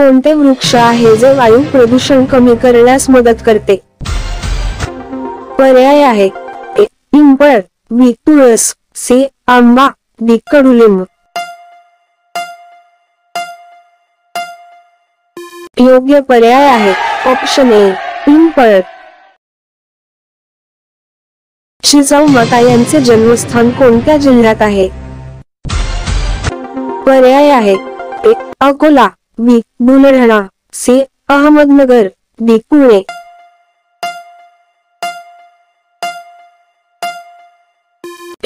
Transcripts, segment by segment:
कोणते वृक्ष आहे जे वायू प्रदूषण कमी करण्यास मदत करते? पर्याय आहे ए. पिंपळ, बी. तुळस, सी. आंबा, डी. कडुलिंब. योग्य पर्याय आहे ऑप्शन ए. पिंपळ. जिजाऊ माता यांचे जन्मस्थान कोणत्या जिल्ह्यात आहे? पर्याय आहे ए. अकोला, बी. बुलढाणा, सी. अहमदनगर, डी. पुणे.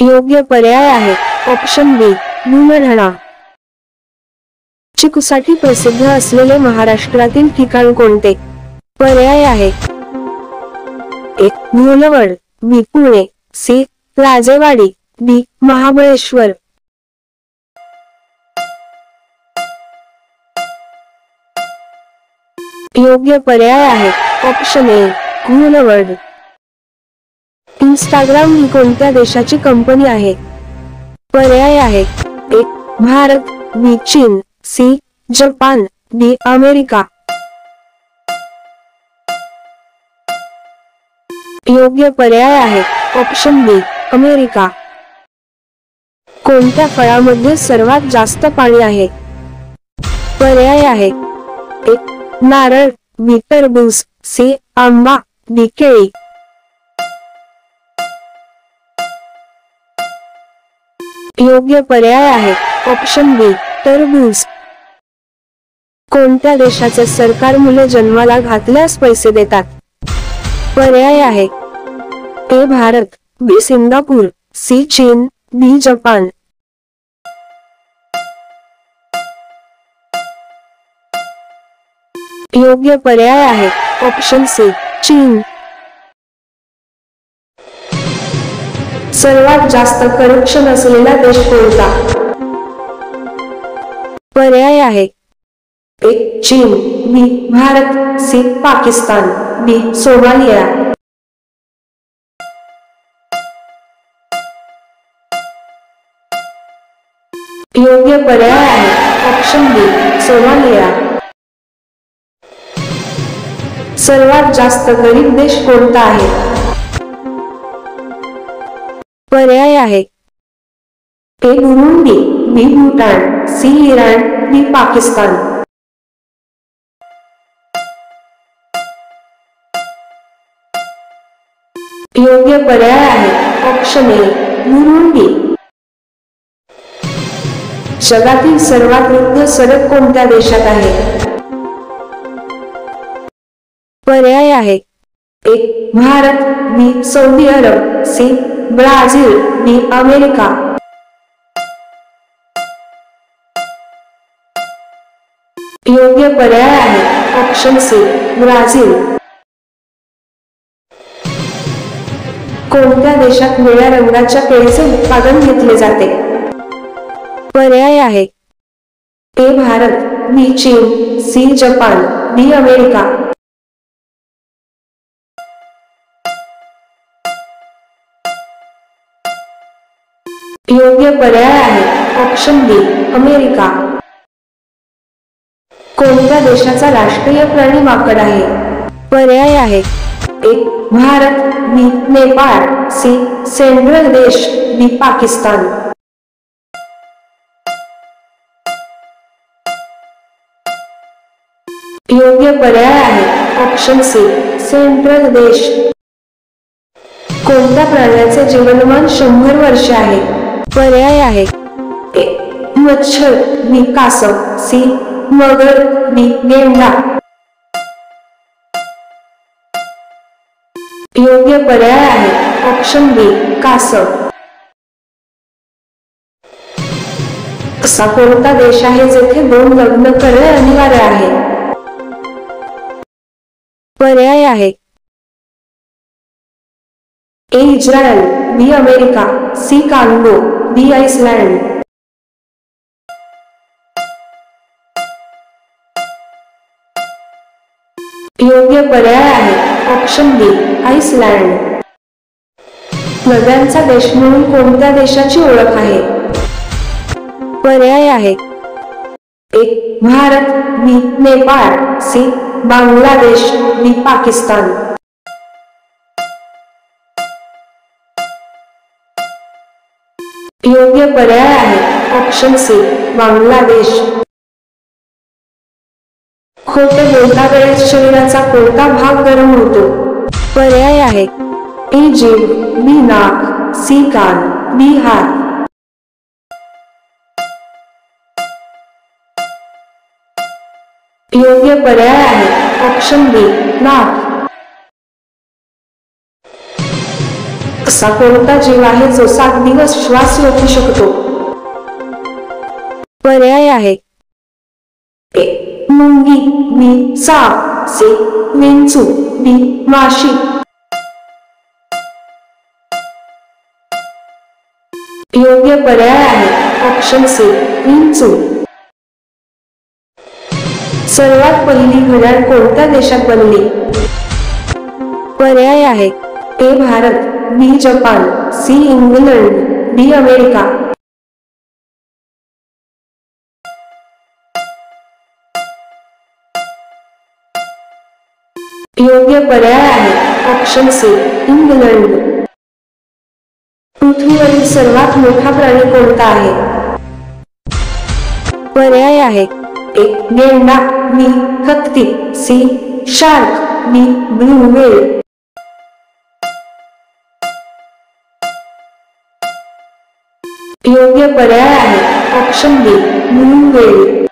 योग्य पर्याय आहे ऑप्शन बी. बुलढाणा. चिकूसाठी प्रसिद्ध असलेले महाराष्ट्रातील ठिकाण कोणते? पर्याय आहे ए. भोलवड, बी. पुणे, सी. राजेवाडी, डी. महाबळेश्वर. योग्य पर्याय आहे ऑप्शन ए. भोलवड. इंस्टाग्राम ही कोणत्या देशाची कंपनी आहे? पर्याय आहे ए. भारत, बी. चीन, सी. Japan, D. अमेरिका. योग्य पर्याय आहे ऑप्शन बी. अमेरिका. कोणत्या फळामध्ये सर्वात जास्त पाणी आहे? पर्याय आहे ए. नारळ, बी. टरबूज, सी. आंबा, डी. केळी. योग्य पर्याय आहे ऑप्शन बी. टरबूज. कोणत्या देशाचे सरकार मुले जन्माला घातल्यास पैसे देतात? पर्याय आहे A. Bharat, B. Singapore, C. चीन, डी. जपान. योग्य पर्याय आहे ऑप्शन सी. चीन. सर्वात जास्त करप्शन असलेला देश कोणता? पर्याय आहे ए. चीन, B. Bharat, C. Pakistan, D. Somalia. योग्य पर्याय आहे ऑप्शन बी. सोमालिया. सर्वात जास्त गरीब देश कोणता आहे? पर्याय आहे A. Burundi, B. Bhutan, C. Iran, D. Pakistan. योग्य पर्याय आहे ऑप्शन ए. बुरुंडी. जगातील सर्वात वृद्ध सडक कोणत्या देशात आहे? पर्याय आहे A. Bharat, B. Saudi Arab, C. Brazil, D. America. योग्य पर्याय आहे ऑप्शन सी. ब्राझील. कोणत्या देशात निळ्या रंगाच्या केळीचे उत्पादन घेतले जाते? पर्याय आहे ए. भारत, बी. चीन, सी. Japan, D. अमेरिका. योग्य पर्याय आहे ऑप्शन बी. अमेरिका. कोणत्या देशाचा राष्ट्रीय प्राणी माकड आहे? पर्याय आहे A. Bharat, B. Nepal, C. Central देश, डी. पाकिस्तान. योग्य पर्याय आहे ऑप्शन सी. सेंट्रल देश. कोणत्या प्राण्याचे जीवनमान 100 वर्षे आहे? पर्याय आहे ए. मच्छर, बी. कासव, सी. मगर, डी. गेंडा. योग्य पर्याय आहे ऑप्शन बी. कासव. असा कोणता देश आहे जेथे 2 लग्न करणे अनिवार्य आहे? पर्याय आहे A. Israel, B. America, C. Congo, D. Iceland. योग्य पर्याय आहे ऑप्शन बी. आइसलँड. नद्यांचा देश म्हणून कोणत्या देशाची ओळख आहे? पर्याय आहे एक भारत बी नेपाळ सी बांगलादेश डी पाकिस्तान. योग्य पर्याय आहे ऑप्शन सी बांगलादेश. खोटे बोलता वेळेस शरीराचा कोणता भाग गरम होतो? पर्याय आहे ए जीभ बी नाक सी कान डी हात. योग्य पर्याय आहे ऑप्शन बी नाक. असा कोणता जीव आहे जो 7 दिवस श्वास रोखू शकतो? पर्याय आहे ए मुंगी बी साप सी विंचू डी माशी. योग्य पर्याय आहे ऑप्शन सी विंचू. सर्वात पहिली घड्याळ कोणत्या देशात बनली? पर्याय आहे A Bharat B Japan C England D America. योग्य पर्याय आहे ऑप्शन सी इंग्लंड. पृथ्वीवरील सर्वात मोठा प्राणी कोणता आहे? पर्याय आहे एक गेंडा बी हत्ती C shark D blue whale. योग्य पर्याय आहे ऑप्शन बी ब्लू व्हेल.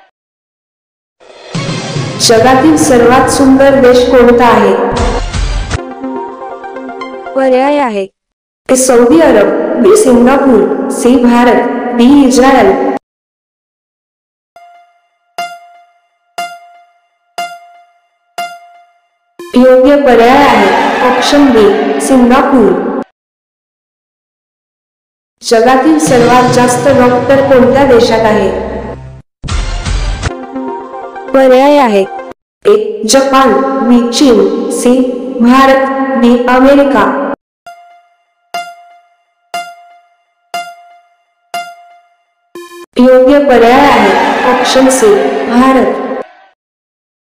जगातील सर्वात सुंदर देश कोणता आहे? पर्याय आहे A Saudi Arab B Singapore C Bharat D Israel. योग्य पर्याय आहे ऑप्शन बी सिंगापूर. जगातील सर्वात जास्त डॉक्टर कोणत्या देशात आहे? पर्याय आहे ए जपान बी चीन सी भारत डी अमेरिका. योग्य पर्याय आहे ऑप्शन सी भारत.